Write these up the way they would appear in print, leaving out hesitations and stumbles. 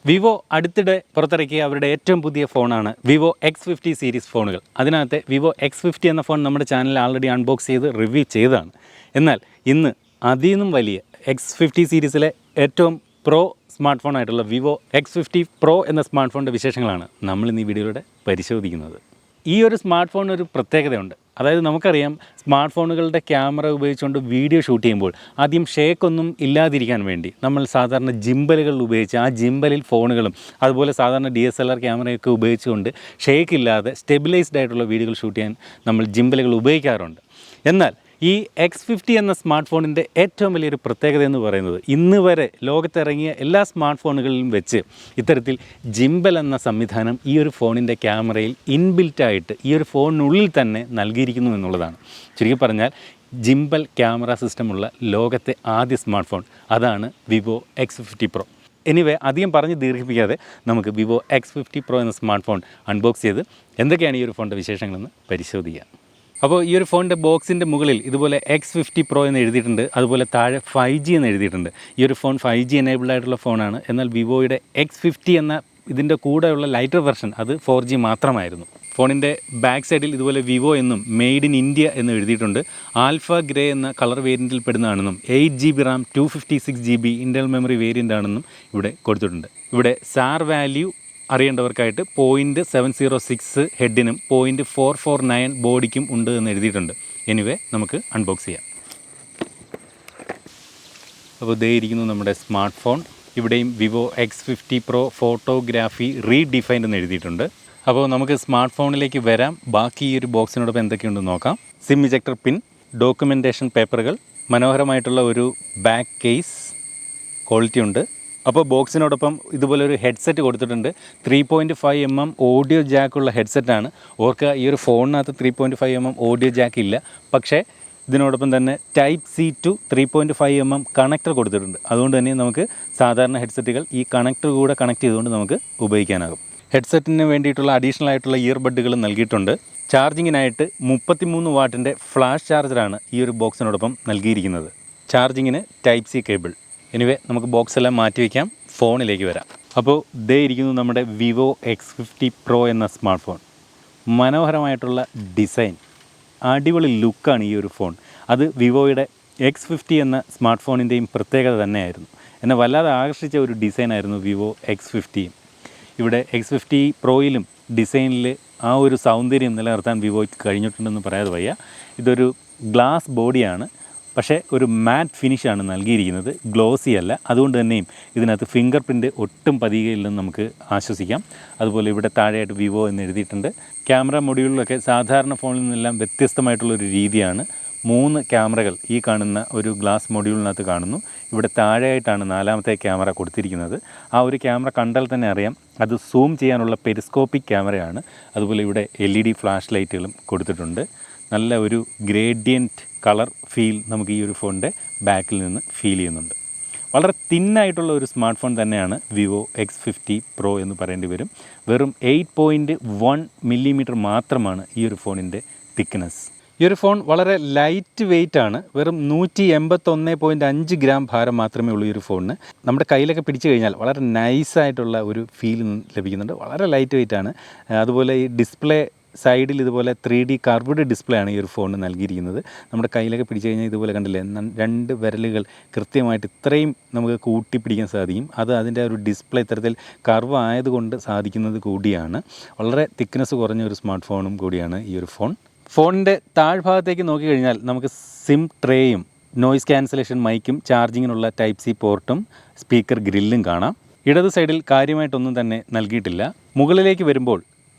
Vivo അടുത്തിടെ പുറത്തിറക്കിയ അവരുടെ ഏറ്റവും പുതിയ ഫോണാണ് വിവോ X50 സീരീസ് ഫോണുകൾ. അതിനകത്തെ വിവോ X50 എന്ന ഫോൺ നമ്മുടെ ചാനലിൽ ആൾറെഡി അൺബോക്സ് ചെയ്ത് റിവ്യൂ ചെയ്തതാണ്. എന്നാൽ ഇന്ന് അതിൽ നിന്നും വലിയ X50 സീരീസിലെ ഏറ്റവും പ്രോ സ്മാർട്ട് ഫോണായിട്ടുള്ള വിവോ X50 Pro എന്ന സ്മാർട്ട് ഫോണിൻ്റെ വിശേഷങ്ങളാണ് നമ്മളിന്ന് ഈ വീഡിയോയിലൂടെ പരിശോധിക്കുന്നത്. ഈ ഒരു സ്മാർട്ട് ഫോണിന് ഒരു പ്രത്യേകതയുണ്ട്. അതായത് നമുക്കറിയാം, സ്മാർട്ട് ഫോണുകളുടെ ക്യാമറ ഉപയോഗിച്ചുകൊണ്ട് വീഡിയോ ഷൂട്ട് ചെയ്യുമ്പോൾ ആദ്യം ഷേക്കൊന്നും ഇല്ലാതിരിക്കാൻ വേണ്ടി നമ്മൾ സാധാരണ ജിമ്പലുകൾ ഉപയോഗിച്ച് ആ ജിമ്പലിൽ ഫോണുകളും അതുപോലെ സാധാരണ DSLR ക്യാമറയൊക്കെ ഉപയോഗിച്ചുകൊണ്ട് ഷേക്ക് ഇല്ലാതെ സ്റ്റെബിലൈസ്ഡ് ആയിട്ടുള്ള വീഡിയോകൾ ഷൂട്ട് ചെയ്യാൻ നമ്മൾ ജിമ്പലുകൾ ഉപയോഗിക്കാറുണ്ട്. എന്നാൽ ഈ X50 എന്ന സ്മാർട്ട് ഫോണിൻ്റെ ഏറ്റവും വലിയൊരു പ്രത്യേകത എന്ന് പറയുന്നത്, ഇന്ന് വരെ ലോകത്തിറങ്ങിയ എല്ലാ സ്മാർട്ട് ഫോണുകളിലും വെച്ച് ഇത്തരത്തിൽ ജിംബൽ എന്ന സംവിധാനം ഈ ഒരു ഫോണിൻ്റെ ക്യാമറയിൽ ഇൻബിൽറ്റായിട്ട് ഈ ഒരു ഫോണിനുള്ളിൽ തന്നെ നൽകിയിരിക്കുന്നു എന്നുള്ളതാണ്. ചുരുക്കി പറഞ്ഞാൽ ജിംബൽ ക്യാമറ സിസ്റ്റമുള്ള ലോകത്തെ ആദ്യ സ്മാർട്ട് ഫോൺ അതാണ് വിവോ X50 Pro. എനിവേ, അധികം പറഞ്ഞ് ദീർഘിപ്പിക്കാതെ നമുക്ക് വിവോ X50 Pro എന്ന സ്മാർട്ട് ഫോൺ അൺബോക്സ് ചെയ്ത് എന്തൊക്കെയാണ് ഈ ഒരു ഫോണിൻ്റെ വിശേഷങ്ങളെന്ന് പരിശോധിക്കാം. അപ്പോൾ ഈ ഒരു ഫോണിൻ്റെ ബോക്സിൻ്റെ മുകളിൽ ഇതുപോലെ X50 Pro എന്ന് എഴുതിയിട്ടുണ്ട്, അതുപോലെ താഴെ 5G എന്ന് എഴുതിയിട്ടുണ്ട്. ഈ ഒരു ഫോൺ 5G എനേബിൾഡ് ആയിട്ടുള്ള ഫോണാണ്. എന്നാൽ വിവോയുടെ X50 എന്ന ഇതിൻ്റെ കൂടെയുള്ള ലൈറ്റർ വെർഷൻ അത് 4G മാത്രമായിരുന്നു. ഫോണിൻ്റെ ബാക്ക് സൈഡിൽ ഇതുപോലെ വിവോ എന്നും മെയ്ഡ് ഇൻ ഇന്ത്യ എന്നും എഴുതിയിട്ടുണ്ട്. ആൽഫ ഗ്രേ എന്ന കളർ വേരിയൻറ്റിൽ പെടുന്നതാണെന്നും 8GB RAM 256GB internal memory variant ആണെന്നും ഇവിടെ കൊടുത്തിട്ടുണ്ട്. ഇവിടെ സാർ വാല്യൂ അറിയേണ്ടവർക്കായിട്ട് 0.706 ഹെഡിനും 0.449 ബോഡിക്കും ഉണ്ട് എന്ന് എഴുതിയിട്ടുണ്ട്. എനിവേ, നമുക്ക് അൺബോക്സ് ചെയ്യാം. അപ്പോൾ ഇതേ ഇരിക്കുന്നു നമ്മുടെ സ്മാർട്ട് ഫോൺ. ഇവിടെയും Vivo X50 Pro photography redefined എന്ന് എഴുതിയിട്ടുണ്ട്. അപ്പോൾ നമുക്ക് സ്മാർട്ട് ഫോണിലേക്ക് വരാം. ബാക്കി ഈ ഒരു ബോക്സിനോടൊപ്പം എന്തൊക്കെയുണ്ടെന്ന് നോക്കാം. സിം ഇജക്ടർ പിൻ, ഡോക്യുമെൻറ്റേഷൻ പേപ്പറുകൾ, മനോഹരമായിട്ടുള്ള ഒരു ബാക്ക് കേസ്, ക്വാളിറ്റി ഉണ്ട്. അപ്പോൾ ബോക്സിനോടൊപ്പം ഇതുപോലെ ഒരു ഹെഡ്സെറ്റ് കൊടുത്തിട്ടുണ്ട്. 3.5 mm ഓഡിയോ ജാക്കുള്ള ഹെഡ്സെറ്റാണ്. ഓർക്കുക, ഈ ഒരു ഫോണിനകത്ത് 3.5 mm ഓഡിയോ ജാക്ക് ഇല്ല. പക്ഷേ ഇതിനോടൊപ്പം തന്നെ Type-C to 3.5 mm കണക്ടർ കൊടുത്തിട്ടുണ്ട്. അതുകൊണ്ട് തന്നെ നമുക്ക് സാധാരണ ഹെഡ്സെറ്റുകൾ ഈ കണക്ടർ കൂടെ കണക്ട് ചെയ്തുകൊണ്ട് നമുക്ക് ഉപയോഗിക്കാനാകും. ഹെഡ്സെറ്റിന് വേണ്ടിയിട്ടുള്ള അഡീഷണൽ ആയിട്ടുള്ള ഇയർബഡുകൾ നൽകിയിട്ടുണ്ട്. ചാർജിങ്ങിനായിട്ട് 33 വാട്ടിൻ്റെ ഫ്ലാഷ് ചാർജറാണ് ഈ ഒരു ബോക്സിനോടൊപ്പം നൽകിയിരിക്കുന്നത്. ചാർജിങ്ങിന് Type-C കേബിൾ. എനിവേ, നമുക്ക് ബോക്സ് എല്ലാം മാറ്റി വയ്ക്കാം, ഫോണിലേക്ക് വരാം. അപ്പോൾ ഇതേ ഇരിക്കുന്നു നമ്മുടെ വിവോ X50 Pro എന്ന സ്മാർട്ട് ഫോൺ. മനോഹരമായിട്ടുള്ള ഡിസൈൻ, അടിപൊളി ലുക്കാണ് ഈ ഒരു ഫോൺ. അത് വിവോയുടെ X50 എന്ന സ്മാർട്ട് ഫോണിൻ്റെയും പ്രത്യേകത തന്നെയായിരുന്നു. എന്നെ വല്ലാതെ ആകർഷിച്ച ഒരു ഡിസൈനായിരുന്നു വിവോ X50. ഇവിടെ X50 Proയിലും ഡിസൈനിൽ ആ ഒരു സൗന്ദര്യം നിലനിർത്താൻ വിവോയ്ക്ക് കഴിഞ്ഞിട്ടുണ്ടെന്ന് പറയാതെ വയ്യ. ഇതൊരു ഗ്ലാസ് ബോഡിയാണ്, പക്ഷേ ഒരു മാറ്റ് ഫിനിഷാണ് നൽകിയിരിക്കുന്നത്, ഗ്ലോസി അല്ല. അതുകൊണ്ട് തന്നെയും ഇതിനകത്ത് ഫിംഗർ പ്രിൻ്റ് ഒട്ടും പതിയുകയില്ലെന്ന് നമുക്ക് ആശ്വസിക്കാം. അതുപോലെ ഇവിടെ താഴെയായിട്ട് വിവോ എന്ന് എഴുതിയിട്ടുണ്ട്. ക്യാമറ മൊഡ്യൂളിലൊക്കെ സാധാരണ ഫോണിൽ നിന്നെല്ലാം വ്യത്യസ്തമായിട്ടുള്ളൊരു രീതിയാണ്. 3 ക്യാമറകൾ ഈ കാണുന്ന ഒരു ഗ്ലാസ് മൊഡ്യൂളിനകത്ത് കാണുന്നു. ഇവിടെ താഴെയായിട്ടാണ് 4ാമത്തെ ക്യാമറ കൊടുത്തിരിക്കുന്നത്. ആ ഒരു ക്യാമറ കണ്ടാൽ തന്നെ അറിയാം അത് സൂം ചെയ്യാനുള്ള പെരിസ്കോപ്പിക് ക്യാമറയാണ്. അതുപോലെ ഇവിടെ LED ഫ്ലാഷ് ലൈറ്റുകളും കൊടുത്തിട്ടുണ്ട്. നല്ല ഒരു ഗ്രേഡിയൻറ്റ് കളർ ഫീൽ നമുക്ക് ഈ ഒരു ഫോണിൻ്റെ ബാക്കിൽ നിന്ന് ഫീൽ ചെയ്യുന്നുണ്ട്. വളരെ തിന്നായിട്ടുള്ള ഒരു സ്മാർട്ട് ഫോൺ തന്നെയാണ് വിവോ X50 Pro എന്ന് പറയേണ്ടി വരും. വെറും 8.1 mm മാത്രമാണ് ഈ ഒരു ഫോണിൻ്റെ തിക്നെസ്. ഈ ഒരു ഫോൺ വളരെ ലൈറ്റ് വെയ്റ്റ് ആണ്. വെറും 181.5 ഗ്രാം ഭാരം മാത്രമേ ഉള്ളൂ ഈ ഒരു ഫോണിന്. നമ്മുടെ കയ്യിലൊക്കെ പിടിച്ചു കഴിഞ്ഞാൽ വളരെ നൈസായിട്ടുള്ള ഒരു ഫീൽ ലഭിക്കുന്നുണ്ട്. വളരെ ലൈറ്റ് വെയ്റ്റ് ആണ്. അതുപോലെ ഈ ഡിസ്പ്ലേ സൈഡിൽ ഇതുപോലെ 3D കർവ്ഡ് ഡിസ്പ്ലേ ആണ് ഈ ഒരു ഫോണിന് നൽകിയിരിക്കുന്നത്. നമ്മുടെ കയ്യിലൊക്കെ പിടിച്ചു കഴിഞ്ഞാൽ ഇതുപോലെ കണ്ടില്ലേ, 2 വിരലുകൾ കൃത്യമായിട്ട് ഇത്രയും നമുക്ക് കൂട്ടിപ്പിടിക്കാൻ സാധിക്കും. അത് അതിൻ്റെ ഒരു ഡിസ്പ്ലേ ഇത്തരത്തിൽ കർവ് ആയതുകൊണ്ട് സാധിക്കുന്നത് കൂടിയാണ്. വളരെ തിക്നെസ് കുറഞ്ഞ ഒരു സ്മാർട്ട് ഫോണും കൂടിയാണ് ഈ ഒരു ഫോൺ. ഫോണിൻ്റെ താഴ്ഭാഗത്തേക്ക് നോക്കിക്കഴിഞ്ഞാൽ നമുക്ക് സിം ട്രേയും നോയ്സ് ക്യാൻസലേഷൻ മൈക്കും ചാർജിങ്ങിനുള്ള Type-C പോർട്ടും സ്പീക്കർ ഗ്രില്ലും കാണാം. ഇടത് സൈഡിൽ കാര്യമായിട്ടൊന്നും തന്നെ നൽകിയിട്ടില്ല. മുകളിലേക്ക് വരുമ്പോൾ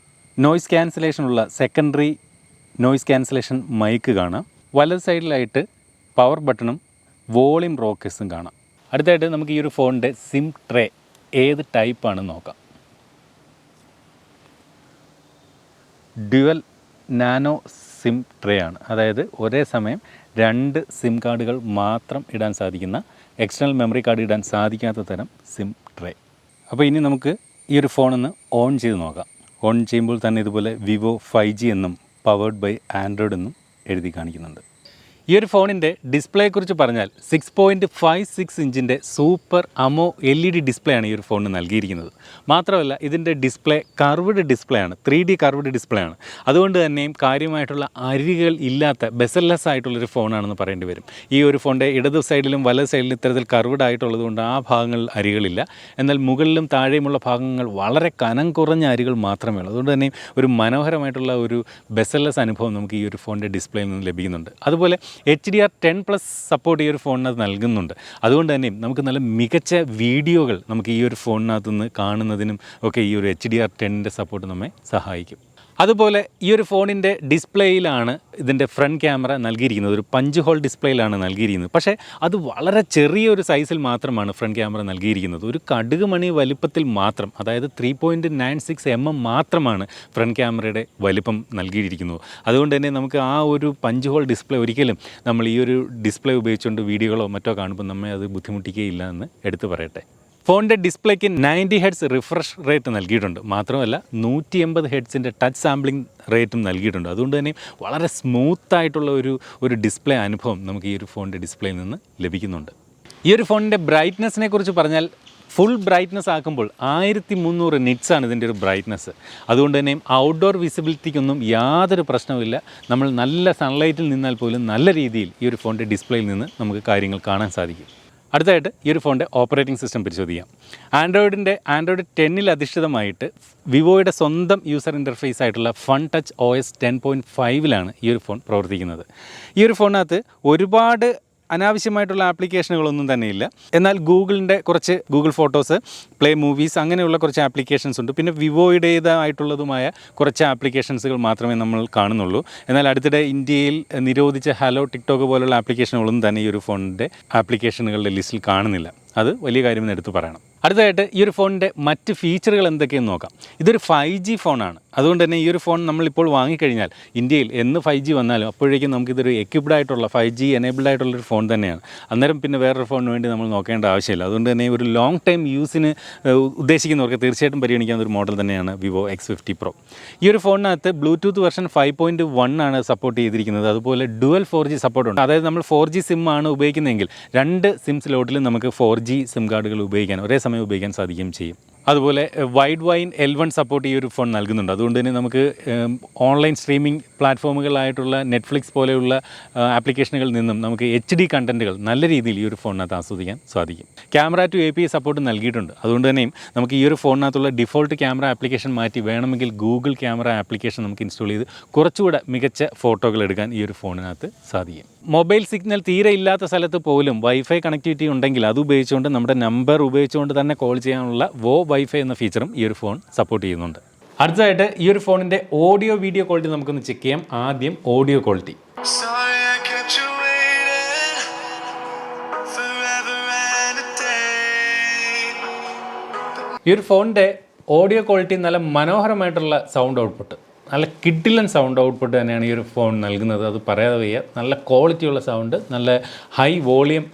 നോയ്സ് ക്യാൻസലേഷനുള്ള സെക്കൻഡറി നോയ്സ് ക്യാൻസലേഷൻ മൈക്ക് കാണാം. വലത് സൈഡിലായിട്ട് പവർ ബട്ടണും വോളിയം റോക്കേഴ്സും കാണാം. അടുത്തായിട്ട് നമുക്ക് ഈ ഒരു ഫോണിൻ്റെ സിം ട്രേ ഏത് ടൈപ്പാണെന്ന് നോക്കാം. ഡ്യുവൽ നാനോ സിം ട്രേ ആണ്. അതായത് ഒരേ സമയം 2 സിം കാർഡുകൾ മാത്രം ഇടാൻ സാധിക്കുന്ന, എക്സ്റ്റേണൽ മെമ്മറി കാർഡ് ഇടാൻ സാധിക്കാത്ത തരം സിം ട്രേ. അപ്പോൾ ഇനി നമുക്ക് ഈ ഒരു ഫോണൊന്ന് ഓൺ ചെയ്ത് നോക്കാം. ഓൺ ചെയ്യുമ്പോൾ തന്നെ ഇതുപോലെ വിവോ 5G എന്നും പവേർഡ് ബൈ ആൻഡ്രോയിഡ് എന്നും എഴുതി കാണിക്കുന്നുണ്ട്. ഈ ഒരു ഫോണിൻ്റെ ഡിസ്പ്ലേയെക്കുറിച്ച് പറഞ്ഞാൽ 6.56 ഇഞ്ചിൻ്റെ സൂപ്പർ അമോ LED ഡിസ്പ്ലേ ആണ് ഈ ഒരു ഫോണിന് നൽകിയിരിക്കുന്നത്. മാത്രമല്ല ഇതിൻ്റെ ഡിസ്പ്ലേ കർവ്ഡ് ഡിസ്പ്ലേ ആണ്, 3D കർവ്ഡ് ഡിസ്പ്ലേ ആണ്. അതുകൊണ്ട് തന്നെയും കാര്യമായിട്ടുള്ള അരികുകൾ ഇല്ലാത്ത ബെസൽലെസ് ആയിട്ടുള്ളൊരു ഫോണാണെന്ന് പറയേണ്ടി വരും. ഈ ഒരു ഫോണിൻ്റെ ഇടത് സൈഡിലും വലത് സൈഡിലും ഇത്തരത്തിൽ കർവ്ഡ് ആയിട്ടുള്ളത് കൊണ്ട് ആ ഭാഗങ്ങളിൽ അരികളില്ല. എന്നാൽ മുകളിലും താഴെയുമുള്ള ഭാഗങ്ങൾ വളരെ കനം കുറഞ്ഞ അരികൾ മാത്രമേ ഉള്ളൂ. അതുകൊണ്ട് തന്നെ ഒരു മനോഹരമായിട്ടുള്ള ഒരു ബെസൽലെസ് അനുഭവം നമുക്ക് ഈ ഒരു ഫോണിൻ്റെ ഡിസ്പ്ലേയിൽ നിന്ന് ലഭിക്കുന്നുണ്ട്. അതുപോലെ HDR10+ സപ്പോർട്ട് ഈ ഒരു ഫോണിനകത്ത് നൽകുന്നുണ്ട്. അതുകൊണ്ട് തന്നെ നമുക്ക് നല്ല മികച്ച വീഡിയോകൾ നമുക്ക് ഈ ഒരു ഫോണിനകത്ത് നിന്ന് കാണുന്നതിനും ഒക്കെ ഈ ഒരു HDR10ൻ്റെ സപ്പോർട്ട് നമ്മെ സഹായിക്കും. അതുപോലെ ഈ ഒരു ഫോണിൻ്റെ ഡിസ്പ്ലേയിലാണ് ഇതിൻ്റെ ഫ്രണ്ട് ക്യാമറ നൽകിയിരിക്കുന്നത്. ഒരു പഞ്ച് ഹോൾ ഡിസ്പ്ലേയിലാണ് നൽകിയിരിക്കുന്നത്. പക്ഷേ അത് വളരെ ചെറിയൊരു സൈസിൽ മാത്രമാണ് ഫ്രണ്ട് ക്യാമറ നൽകിയിരിക്കുന്നത്. ഒരു കടുക് മണി വലിപ്പത്തിൽ മാത്രം, അതായത് 3.96 mm മാത്രമാണ് ഫ്രണ്ട് ക്യാമറയുടെ വലിപ്പം നൽകിയിരിക്കുന്നത്. അതുകൊണ്ട് തന്നെ നമുക്ക് ആ ഒരു പഞ്ച് ഹോൾ ഡിസ്പ്ലേ ഒരിക്കലും നമ്മൾ ഈ ഒരു ഡിസ്പ്ലേ ഉപയോഗിച്ചുകൊണ്ട് വീഡിയോകളോ മറ്റോ കാണുമ്പോൾ നമ്മെ അത് ബുദ്ധിമുട്ടിക്കുകയില്ല എന്ന് എടുത്തു പറയട്ടെ. ഫോണിൻ്റെ ഡിസ്പ്ലേക്ക് 90 Hz റിഫ്രഷ് റേറ്റ് നൽകിയിട്ടുണ്ട്. മാത്രമല്ല 180 Hz ടച്ച് സാമ്പിളിംഗ് റേറ്റും നൽകിയിട്ടുണ്ട്. അതുകൊണ്ട് തന്നെ വളരെ സ്മൂത്തായിട്ടുള്ള ഒരു ഡിസ്പ്ലേ അനുഭവം നമുക്ക് ഈ ഒരു ഫോണിൻ്റെ ഡിസ്പ്ലേയിൽ നിന്ന് ലഭിക്കുന്നുണ്ട്. ഈ ഒരു ഫോണിൻ്റെ ബ്രൈറ്റ്നസ്സിനെ കുറിച്ച് പറഞ്ഞാൽ ഫുൾ ബ്രൈറ്റ്നസ് ആക്കുമ്പോൾ 1300 നിറ്റ്സാണ് ഇതിൻ്റെ ഒരു ബ്രൈറ്റ്നസ്. അതുകൊണ്ട് തന്നെ ഔട്ട്ഡോർ വിസിബിലിറ്റിക്കൊന്നും യാതൊരു പ്രശ്നവുമില്ല. നമ്മൾ നല്ല സൺലൈറ്റിൽ നിന്നാൽ പോലും നല്ല രീതിയിൽ ഈ ഒരു ഫോണിൻ്റെ ഡിസ്പ്ലേയിൽ നിന്ന് നമുക്ക് കാര്യങ്ങൾ കാണാൻ സാധിക്കും. അടുത്തായിട്ട് ഈ ഒരു ഫോണിൻ്റെ ഓപ്പറേറ്റിംഗ് സിസ്റ്റം പരിശോധിക്കാം. ആൻഡ്രോയിഡ് 10 അധിഷ്ഠിതമായിട്ട് വിവോയുടെ സ്വന്തം യൂസർ ഇൻ്റർഫേസ് ആയിട്ടുള്ള ഫൺ ടച്ച് OS 10.5 ഈ ഒരു ഫോൺ പ്രവർത്തിക്കുന്നത്. ഈ ഒരു ഫോണിനകത്ത് ഒരുപാട് അനാവശ്യമായിട്ടുള്ള ആപ്ലിക്കേഷനുകളൊന്നും തന്നെയില്ല. എന്നാൽ കുറച്ച് ഗൂഗിൾ ഫോട്ടോസ്, പ്ലേ മൂവീസ് അങ്ങനെയുള്ള കുറച്ച് ആപ്ലിക്കേഷൻസ് ഉണ്ട്. പിന്നെ വിവോയുടേതായിട്ടുള്ളതുമായ കുറച്ച് ആപ്ലിക്കേഷൻസുകൾ മാത്രമേ നമ്മൾ കാണുന്നുള്ളൂ. എന്നാൽ അടുത്തിടെ ഇന്ത്യയിൽ നിരോധിച്ച ഹലോ, ടിക്ടോക്ക് പോലുള്ള ആപ്ലിക്കേഷനുകളൊന്നും തന്നെ ഈ ഒരു ഫോണിൻ്റെ ആപ്ലിക്കേഷനുകളുടെ ലിസ്റ്റിൽ കാണുന്നില്ല. അത് വലിയ കാര്യമെന്ന് എടുത്തു പറയണം. അടുത്തതായിട്ട് ഈ ഒരു ഫോണിൻ്റെ മറ്റ് ഫീച്ചറുകൾ എന്തൊക്കെയെന്ന് നോക്കാം. ഇതൊരു 5G ഫോണാണ്. അതുകൊണ്ട് തന്നെ ഈ ഒരു ഫോൺ നമ്മളിപ്പോൾ വാങ്ങിക്കഴിഞ്ഞാൽ ഇന്ത്യയിൽ എന്ന് 5G വന്നാലും അപ്പോഴേക്കും നമുക്കിതൊരു എക്യുപ്ഡ് ആയിട്ടുള്ള 5G എനേബിൾഡ് ആയിട്ടുള്ളൊരു ഫോൺ തന്നെയാണ്. അന്നേരം പിന്നെ വേറൊരു ഫോണിന് വേണ്ടി നമ്മൾ നോക്കേണ്ട ആവശ്യമില്ല. അതുകൊണ്ട് തന്നെ ഒരു ലോങ് ടൈം യൂസിന് ഉദ്ദേശിക്കുന്നവർക്ക് തീർച്ചയായിട്ടും പരിഗണിക്കാവുന്ന ഒരു മോഡൽ തന്നെയാണ് Vivo X50 Pro. ഈ ഒരു ഫോണിനകത്ത് ബ്ലൂടൂത്ത് വെർഷൻ 5.1 ആണ് സപ്പോർട്ട് ചെയ്തിരിക്കുന്നത്. അതുപോലെ ഡുവൽ 4G സപ്പോർട്ടുണ്ട്. അതായത് നമ്മൾ 4G സിം ആണ് ഉപയോഗിക്കുന്നതെങ്കിൽ 2 സിം സ്ലോട്ടിലും നമുക്ക് 4G സിം കാർഡുകൾ ഒരേ സമയം ഉപയോഗിക്കാൻ സാധിക്കുകയും ചെയ്യും. അതുപോലെ വൈഡ് വൈൻ L1 സപ്പോർട്ട് ഈ ഒരു ഫോൺ നൽകുന്നുണ്ട്. അതുകൊണ്ട് തന്നെ നമുക്ക് ഓൺലൈൻ സ്ട്രീമിംഗ് പ്ലാറ്റ്ഫോമുകളായിട്ടുള്ള നെറ്റ്ഫ്ലിക്സ് പോലെയുള്ള ആപ്ലിക്കേഷനുകളിൽ നിന്നും നമുക്ക് HD കണ്ടൻറ്റുകൾ നല്ല രീതിയിൽ ഈ ഒരു ഫോണിനകത്ത് ആസ്വദിക്കാൻ സാധിക്കും. ക്യാമറ ടു API സപ്പോർട്ട് നൽകിയിട്ടുണ്ട്. അതുകൊണ്ട് തന്നെയും നമുക്ക് ഈ ഒരു ഫോണിനകത്തുള്ള ഡിഫോൾട്ട് ക്യാമറ ആപ്ലിക്കേഷൻ മാറ്റി വേണമെങ്കിൽ ഗൂഗിൾ ക്യാമറ ആപ്ലിക്കേഷൻ നമുക്ക് ഇൻസ്റ്റാൾ ചെയ്ത് കുറച്ചുകൂടെ മികച്ച ഫോട്ടോകൾ എടുക്കാൻ ഈ ഒരു ഫോണിനകത്ത് സാധിക്കും. മൊബൈൽ സിഗ്നൽ തീരെ ഇല്ലാത്ത സ്ഥലത്ത് പോലും വൈഫൈ കണക്ടിവിറ്റി ഉണ്ടെങ്കിൽ അത് ഉപയോഗിച്ചുകൊണ്ട് നമ്മുടെ നമ്പർ ഉപയോഗിച്ചുകൊണ്ട് തന്നെ കോൾ ചെയ്യാനുള്ള വൈഫൈ എന്ന ഫീച്ചറും ഈ ഒരു ഫോൺ സപ്പോർട്ട് ചെയ്യുന്നുണ്ട്. അടുത്തതായിട്ട് ഈ ഒരു ഫോണിൻ്റെ ഓഡിയോ വീഡിയോ ക്വാളിറ്റി നമുക്കൊന്ന് ചെക്ക് ചെയ്യാം. ആദ്യം ഓഡിയോ ക്വാളിറ്റി. ഈ ഒരു ഫോണിൻ്റെ ഓഡിയോ ക്വാളിറ്റി നല്ല മനോഹരമായിട്ടുള്ള സൗണ്ട് ഔട്ട്പുട്ട്, നല്ല കിഡിലൻ സൗണ്ട് ഔട്ട്പുട്ട് തന്നെയാണ് ഈ ഒരു ഫോൺ നൽകുന്നത്. അത് പറയാതെ വയ്യ. നല്ല ക്വാളിറ്റിയുള്ള സൗണ്ട്, നല്ല ഹൈ വോളിയം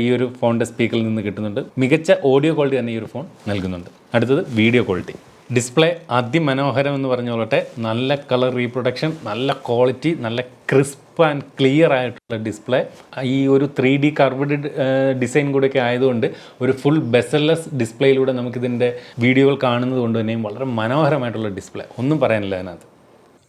ഈ ഒരു ഫോണിൻ്റെ സ്പീക്കറിൽ നിന്ന് കിട്ടുന്നുണ്ട്. മികച്ച ഓഡിയോ ക്വാളിറ്റി തന്നെ ഈ ഒരു ഫോൺ നൽകുന്നുണ്ട്. അടുത്തത് വീഡിയോ ക്വാളിറ്റി. ഡിസ്പ്ലേ അതിമനോഹരം എന്ന് പറഞ്ഞോളട്ടെ. നല്ല കളർ റീപ്രൊഡക്ഷൻ, നല്ല ക്വാളിറ്റി, നല്ല ക്രിസ്പ് ആൻഡ് ക്ലിയർ ആയിട്ടുള്ള ഡിസ്പ്ലേ. ഈ ഒരു 3D കർവ്ഡ് ഡിസൈൻ കൂടെയൊക്കെ ആയതുകൊണ്ട് ഒരു ഫുൾ ബെസൽലെസ് ഡിസ്പ്ലേയിലൂടെ നമുക്കിതിൻ്റെ വീഡിയോകൾ കാണുന്നത് കൊണ്ട് തന്നെയും വളരെ മനോഹരമായിട്ടുള്ള ഡിസ്പ്ലേ, ഒന്നും പറയാനില്ല അതിനകത്ത്.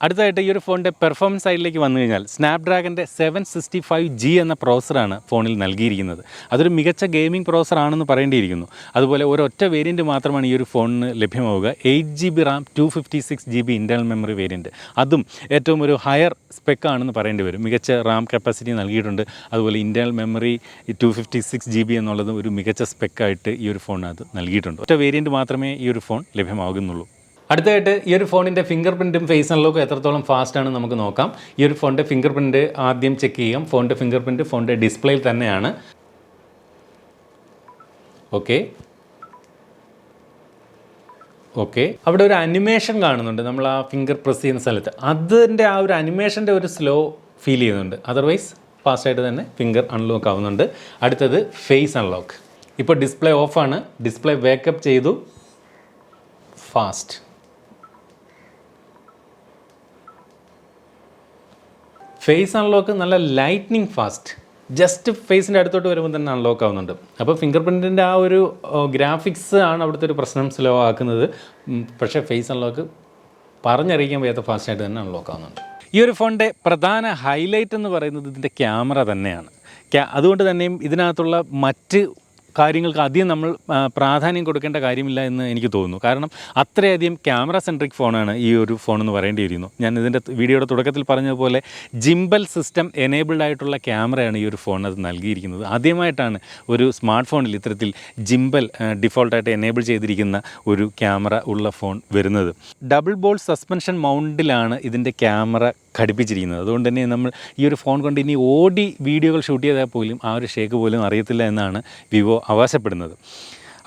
അടുത്തതായിട്ട് ഈ ഒരു ഫോണിൻ്റെ പെർഫോമൻസ് സൈഡിലേക്ക് വന്നു കഴിഞ്ഞാൽ സ്നാപ്ഡ്രാഗൻ്റെ 765G എന്ന പ്രോസറാണ് ഫോണിൽ നൽകിയിരിക്കുന്നത്. അതൊരു മികച്ച ഗെയിമിംഗ് പ്രോസറാണെന്ന് പറയേണ്ടിയിരിക്കുന്നു. അതുപോലെ ഒരൊറ്റ വേരിയൻറ്റ് മാത്രമാണ് ഈ ഒരു ഫോണിന് ലഭ്യമാവുക. 8GB RAM 256GB internal memory variant. അതും ഏറ്റവും ഒരു ഹയർ സ്പെക്കാണെന്ന് പറയേണ്ടി വരും. മികച്ച റാം കപ്പാസിറ്റി നൽകിയിട്ടുണ്ട്. അതുപോലെ ഇൻറ്റേർണൽ മെമ്മറി 256GB എന്നുള്ളത് ഒരു മികച്ച സ്പെക്കായിട്ട് ഈ ഒരു ഫോണിനകത്ത് നൽകിയിട്ടുണ്ട്. ഒറ്റ വേരിയൻറ്റ് മാത്രമേ ഈ ഒരു ഫോൺ ലഭ്യമാകുന്നുള്ളൂ. അടുത്തായിട്ട് ഈ ഒരു ഫോണിൻ്റെ ഫിംഗർ പ്രിൻറ്റും ഫേസ് അൺലോക്കും എത്രത്തോളം ഫാസ്റ്റാണ് നമുക്ക് നോക്കാം. ഈ ഒരു ഫോണിൻ്റെ ഫിംഗർ പ്രിൻറ്റ് ആദ്യം ചെക്ക് ചെയ്യാം. ഫോണിൻ്റെ ഫിംഗർ പ്രിൻറ്റ് ഫോണിൻ്റെ ഡിസ്പ്ലേയിൽ തന്നെയാണ്. ഓക്കെ, അവിടെ ഒരു അനിമേഷൻ കാണുന്നുണ്ട്. നമ്മൾ ആ ഫിംഗർ പ്രസ് ചെയ്യുന്ന സ്ഥലത്ത് അതിൻ്റെ ആ ഒരു അനിമേഷൻ്റെ ഒരു സ്ലോ ഫീൽ ചെയ്യുന്നുണ്ട്. അതർവൈസ് ഫാസ്റ്റായിട്ട് തന്നെ ഫിംഗർ അൺലോക്ക് ആവുന്നുണ്ട്. അടുത്തത് ഫേസ് അൺലോക്ക്. ഇപ്പോൾ ഡിസ്പ്ലേ ഓഫാണ്. ഡിസ്പ്ലേ വേക്കപ്പ് ചെയ്തു. ഫാസ്റ്റ് ഫേസ് അൺലോക്ക് നല്ല ലൈറ്റ്നിങ് ഫാസ്റ്റ്, ജസ്റ്റ് ഫേസിൻ്റെ അടുത്തോട്ട് വരുമ്പോൾ തന്നെ അൺലോക്ക് ആവുന്നുണ്ട്. അപ്പോൾ ഫിംഗർ പ്രിൻറ്റിൻ്റെ ആ ഒരു ഗ്രാഫിക്സ് ആണ് അവിടുത്തെ ഒരു പ്രശ്നം സ്ലോ ആക്കുന്നത്. പക്ഷേ ഫേസ് അൺലോക്ക് പറഞ്ഞറിയിക്കാൻ വയ്യാത്ത ഫാസ്റ്റായിട്ട് തന്നെ അൺലോക്ക് ആവുന്നുണ്ട്. ഈ ഒരു ഫോണിൻ്റെ പ്രധാന ഹൈലൈറ്റ് എന്ന് പറയുന്നത് ഇതിൻ്റെ ക്യാമറ തന്നെയാണ്. അതുകൊണ്ട് തന്നെയും ഇതിനകത്തുള്ള മറ്റ് കാര്യങ്ങൾക്ക് അധികം നമ്മൾ പ്രാധാന്യം കൊടുക്കേണ്ട കാര്യമില്ല എന്ന് എനിക്ക് തോന്നുന്നു. കാരണം അത്രയധികം ക്യാമറ സെൻട്രിക് ഫോണാണ് ഈ ഒരു ഫോൺ എന്ന് പറയേണ്ടിയിരുന്നു. ഞാൻ ഇതിൻ്റെ വീഡിയോയുടെ തുടക്കത്തിൽ പറഞ്ഞതുപോലെ ജിംബൽ സിസ്റ്റം എനേബിൾഡ് ആയിട്ടുള്ള ക്യാമറയാണ് ഈ ഒരു ഫോൺ അത് നൽകിയിരിക്കുന്നത്. ആദ്യമായിട്ടാണ് ഒരു സ്മാർട്ട് ഫോണിൽ ഇത്തരത്തിൽ ജിംബൽ ഡിഫോൾട്ടായിട്ട് എനേബിൾ ചെയ്തിരിക്കുന്ന ഒരു ക്യാമറ ഉള്ള ഫോൺ വരുന്നത്. ഡബിൾ ബോൾ സസ്പെൻഷൻ മൗണ്ടിലാണ് ഇതിൻ്റെ ക്യാമറ ഘടിപ്പിച്ചിരിക്കുന്നത്. അതുകൊണ്ട് തന്നെ നമ്മൾ ഈ ഒരു ഫോൺ കൊണ്ട് ഇനി ഓടി വീഡിയോകൾ ഷൂട്ട് ചെയ്താൽ പോലും ആ ഒരു ഷേക്ക് പോലും അറിയത്തില്ല എന്നാണ് വിവോ അവകാശപ്പെടുന്നത്.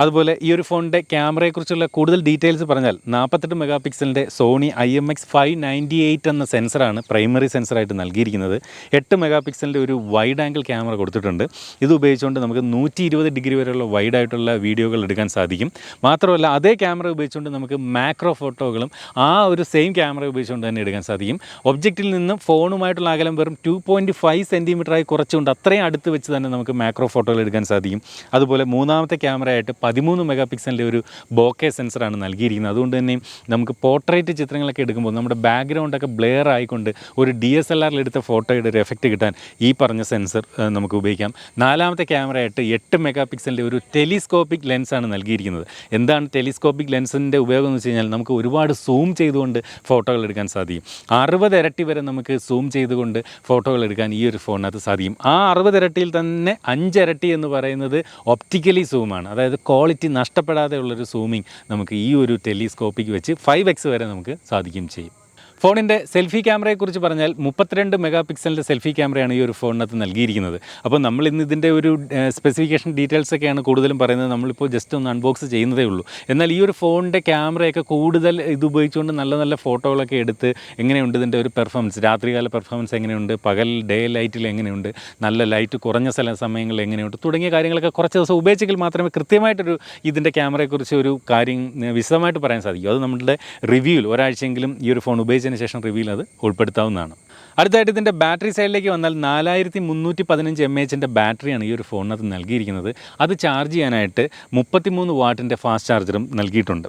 അതുപോലെ ഈ ഒരു ഫോണിൻ്റെ ക്യാമറയെക്കുറിച്ചുള്ള കൂടുതൽ ഡീറ്റെയിൽസ് പറഞ്ഞാൽ 48 മെഗാ പിക്സലിൻ്റെ സോണി IMX598 എന്ന സെൻസറാണ് പ്രൈമറി സെൻസറായിട്ട് നൽകിയിരിക്കുന്നത്. 8 മെഗാ പിക്സലിൻ്റെ ഒരു വൈഡ് ആംഗിൾ ക്യാമറ കൊടുത്തിട്ടുണ്ട്. ഇത് ഉപയോഗിച്ചുകൊണ്ട് നമുക്ക് 120 ഡിഗ്രി വരെയുള്ള വൈഡായിട്ടുള്ള വീഡിയോകൾ എടുക്കാൻ സാധിക്കും. മാത്രമല്ല അതേ ക്യാമറ ഉപയോഗിച്ചുകൊണ്ട് നമുക്ക് മാക്രോ ഫോട്ടോകളും ആ ഒരു സെയിം ക്യാമറ ഉപയോഗിച്ചുകൊണ്ട് തന്നെ എടുക്കാൻ സാധിക്കും. ഒബ്ജക്റ്റിൽ നിന്ന് ഫോണുമായിട്ടുള്ള അകലം വെറും 2.5 സെൻറ്റിമീറ്ററായി കുറച്ചുകൊണ്ട് അത്രയും അടുത്ത് വെച്ച് തന്നെ നമുക്ക് മാക്രോ ഫോട്ടോകൾ എടുക്കാൻ സാധിക്കും. അതുപോലെ മൂന്നാമത്തെ ക്യാമറയായിട്ട് 13 മെഗാ പിക്സലിൻ്റെ ഒരു ബോക്കെ സെൻസറാണ് നൽകിയിരിക്കുന്നത്. അതുകൊണ്ട് തന്നെ നമുക്ക് പോർട്രേറ്റ് ചിത്രങ്ങളൊക്കെ എടുക്കുമ്പോൾ നമ്മുടെ ബാക്ക്ഗ്രൗണ്ടൊക്കെ ബ്ലെയർ ആയിക്കൊണ്ട് ഒരു DSLR എടുത്ത ഫോട്ടോയുടെ ഒരു എഫക്റ്റ് കിട്ടാൻ ഈ പറഞ്ഞ സെൻസർ നമുക്ക് ഉപയോഗിക്കാം. നാലാമത്തെ ക്യാമറയായിട്ട് 8 മെഗാ പിക്സലിൻ്റെ ഒരു ടെലിസ്കോപ്പിക് ലെൻസാണ് നൽകിയിരിക്കുന്നത്. എന്താണ് ടെലിസ്കോപ്പിക് ലെൻസിൻ്റെ ഉപയോഗം എന്ന് വെച്ച് കഴിഞ്ഞാൽ നമുക്ക് ഒരുപാട് സൂം ചെയ്തുകൊണ്ട് ഫോട്ടോകൾ എടുക്കാൻ സാധിക്കും. 60 ഇരട്ടി വരെ നമുക്ക് സൂം ചെയ്തുകൊണ്ട് ഫോട്ടോകൾ എടുക്കാൻ ഈ ഒരു ഫോണിനകത്ത് സാധിക്കും. ആ 60 ഇരട്ടിയിൽ തന്നെ 5 ഇരട്ടി എന്ന് പറയുന്നത് ഒപ്റ്റിക്കലി സൂമാണ്. അതായത് ക്വാളിറ്റി നഷ്ടപ്പെടാതെ ഉള്ളൊരു സൂമിങ് നമുക്ക് ഈ ഒരു ടെലിസ്കോപ്പിക്ക് വെച്ച് 5x വരെ നമുക്ക് സാധിക്കുകയും ചെയ്യും. ഫോണിൻ്റെ സെൽഫി ക്യാമറയെക്കുറിച്ച് പറഞ്ഞാൽ 32 മെഗാ പിക്സലിൻ്റെ സെൽഫി ക്യാമറയാണ് ഈ ഒരു ഫോണിനകത്ത് നൽകിയിരിക്കുന്നത്. അപ്പോൾ നമ്മൾ ഇന്ന് ഇതിൻ്റെ ഒരു സ്പെസിഫിക്കേഷൻ ഡീറ്റെയിൽസൊക്കെയാണ് കൂടുതലും പറയുന്നത്. നമ്മളിപ്പോൾ ജസ്റ്റ് ഒന്ന് അൺബോക്സ് ചെയ്യുന്നതേ ഉള്ളൂ. എന്നാൽ ഈ ഒരു ഫോണിൻ്റെ ക്യാമറയൊക്കെ കൂടുതൽ ഇത് ഉപയോഗിച്ചുകൊണ്ട് നല്ല നല്ല ഫോട്ടോകളൊക്കെ എടുത്ത് എങ്ങനെയുണ്ട് ഇതിൻ്റെ ഒരു പെർഫോമൻസ്, രാത്രികാല പെർഫോമൻസ് എങ്ങനെയുണ്ട്, പകൽ ഡേ ലൈറ്റിൽ എങ്ങനെയുണ്ട്, നല്ല ലൈറ്റ് കുറഞ്ഞ സമയങ്ങളിൽ എങ്ങനെയുണ്ട് തുടങ്ങിയ കാര്യങ്ങളൊക്കെ കുറച്ച് ദിവസം ഉപയോഗിച്ചെങ്കിൽ മാത്രമേ കൃത്യമായിട്ടൊരു ഇതിൻ്റെ ക്യാമറയെക്കുറിച്ച് ഒരു കാര്യം വിശദമായിട്ട് പറയാൻ സാധിക്കൂ. അത് നമ്മളുടെ റിവ്യൂവിൽ ഒരാഴ്ചയെങ്കിലും ഈ ഒരു ഫോൺ ഉപയോഗിച്ച് ശേഷം റിവ്യൂവിൽ അത് ഉൾപ്പെടുത്താവുന്നതാണ്. അടുത്തായിട്ട് ഇതിൻ്റെ ബാറ്ററി സൈഡിലേക്ക് വന്നാൽ 4315 mAh ബാറ്ററിയാണ് ഈ ഒരു ഫോണിനകത്ത് നൽകിയിരിക്കുന്നത്. അത് ചാർജ് ചെയ്യാനായിട്ട് 33 വാട്ടിൻ്റെ ഫാസ്റ്റ് ചാർജറും നൽകിയിട്ടുണ്ട്.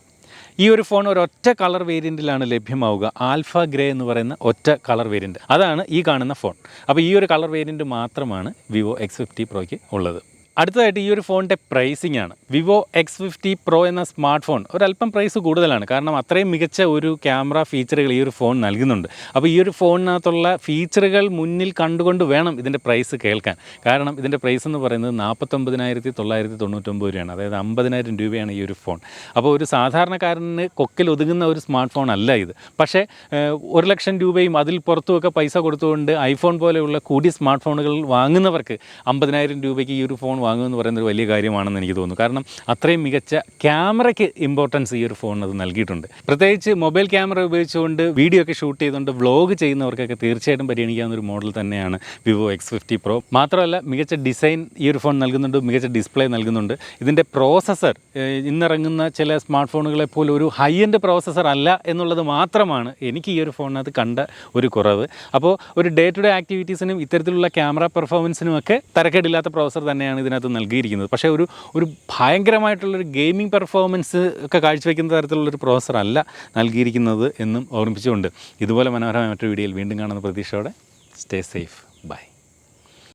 ഈ ഒരു ഫോൺ ഒരൊറ്റ കളർ വേരിയൻറ്റിലാണ് ലഭ്യമാവുക. ആൽഫ ഗ്രേ എന്ന് പറയുന്ന ഒറ്റ കളർ വേരിയൻറ്റ്, അതാണ് ഈ കാണുന്ന ഫോൺ. അപ്പോൾ ഈ ഒരു കളർ വേരിയൻറ്റ് മാത്രമാണ് Vivo X50 Proയ്ക്ക് ഉള്ളത്. അടുത്തതായിട്ട് ഈ ഒരു ഫോണിൻ്റെ പ്രൈസിംഗ് ആണ്. Vivo X50 Pro എന്ന സ്മാർട്ട് ഫോൺ ഒരല്പം പ്രൈസ് കൂടുതലാണ്. കാരണം അത്രയും മികച്ച ഒരു ക്യാമറ ഫീച്ചറുകൾ ഈ ഒരു ഫോൺ നൽകുന്നുണ്ട്. അപ്പോൾ ഈ ഒരു ഫോണിനകത്തുള്ള ഫീച്ചറുകൾ മുന്നിൽ കണ്ടുകൊണ്ട് വേണം ഇതിൻ്റെ പ്രൈസ് കേൾക്കാൻ. കാരണം ഇതിൻ്റെ പ്രൈസ് എന്ന് പറയുന്നത് 49,999 രൂപയാണ്. അതായത് 50,000 രൂപയാണ് ഈ ഒരു ഫോൺ. അപ്പോൾ ഒരു സാധാരണക്കാരന് കൊക്കിൽ ഒതുങ്ങുന്ന ഒരു സ്മാർട്ട് ഫോൺ അല്ല ഇത്. പക്ഷേ 1,00,000 രൂപയും അതിൽ പുറത്തുമൊക്കെ പൈസ കൊടുത്തുകൊണ്ട് ഐഫോൺ പോലെയുള്ള കൂടിയ സ്മാർട്ട് ഫോണുകൾ വാങ്ങുന്നവർക്ക് 50,000 രൂപയ്ക്ക് ഈ ഒരു ഫോൺ വാങ്ങുമെന്ന് പറയുന്നത് വലിയ കാര്യമാണെന്ന് എനിക്ക് തോന്നുന്നു. കാരണം അത്രയും മികച്ച ക്യാമറയ്ക്ക് ഇമ്പോർട്ടൻസ് ഈ ഒരു ഫോണിന് അത് നൽകിയിട്ടുണ്ട്. പ്രത്യേകിച്ച് മൊബൈൽ ക്യാമറ ഉപയോഗിച്ചുകൊണ്ട് വീഡിയോ ഒക്കെ ഷൂട്ട് ചെയ്തുകൊണ്ട് വ്ളോഗ് ചെയ്യുന്നവർക്കൊക്കെ തീർച്ചയായിട്ടും പരിഗണിക്കാവുന്ന ഒരു മോഡൽ തന്നെയാണ് Vivo X50 Pro. മാത്രമല്ല മികച്ച ഡിസൈൻ ഈ ഒരു ഫോൺ നൽകുന്നുണ്ട്, മികച്ച ഡിസ്പ്ലേ നൽകുന്നുണ്ട്. ഇതിൻ്റെ പ്രോസസ്സർ ഇന്നിറങ്ങുന്ന ചില സ്മാർട്ട് ഫോണുകളെ പോലെ ഒരു ഹൈ എൻഡ് പ്രോസസ്സർ അല്ല എന്നുള്ളത് മാത്രമാണ് എനിക്ക് ഈ ഒരു ഫോണിനകത്ത് കണ്ട ഒരു കുറവ്. അപ്പോൾ ഒരു ഡേ ടു ഡേ ആക്ടിവിറ്റീസിനും ഇത്തരത്തിലുള്ള ക്യാമറ പെർഫോമൻസിനുമൊക്കെ തരക്കേടില്ലാത്ത പ്രോസസ്സർ തന്നെയാണ് ഇതിനകത്ത് നൽകിയിരിക്കുന്നത്. പക്ഷേ ഒരു ഭയങ്കരമായിട്ടുള്ളൊരു ഗെയിമിംഗ് പെർഫോമൻസ് ഒക്കെ കാഴ്ചവെക്കുന്ന തരത്തിലുള്ളൊരു പ്രോസസ്സർ അല്ല നൽകിയിരിക്കുന്നത് എന്നും ഓർമ്മിപ്പിച്ചുകൊണ്ട് ഇതുപോലെ മനോഹരമായ മറ്റൊരു വീഡിയോയിൽ വീണ്ടും കാണുന്ന പ്രതീക്ഷയോടെ സ്റ്റേ സേഫ്. ബൈ.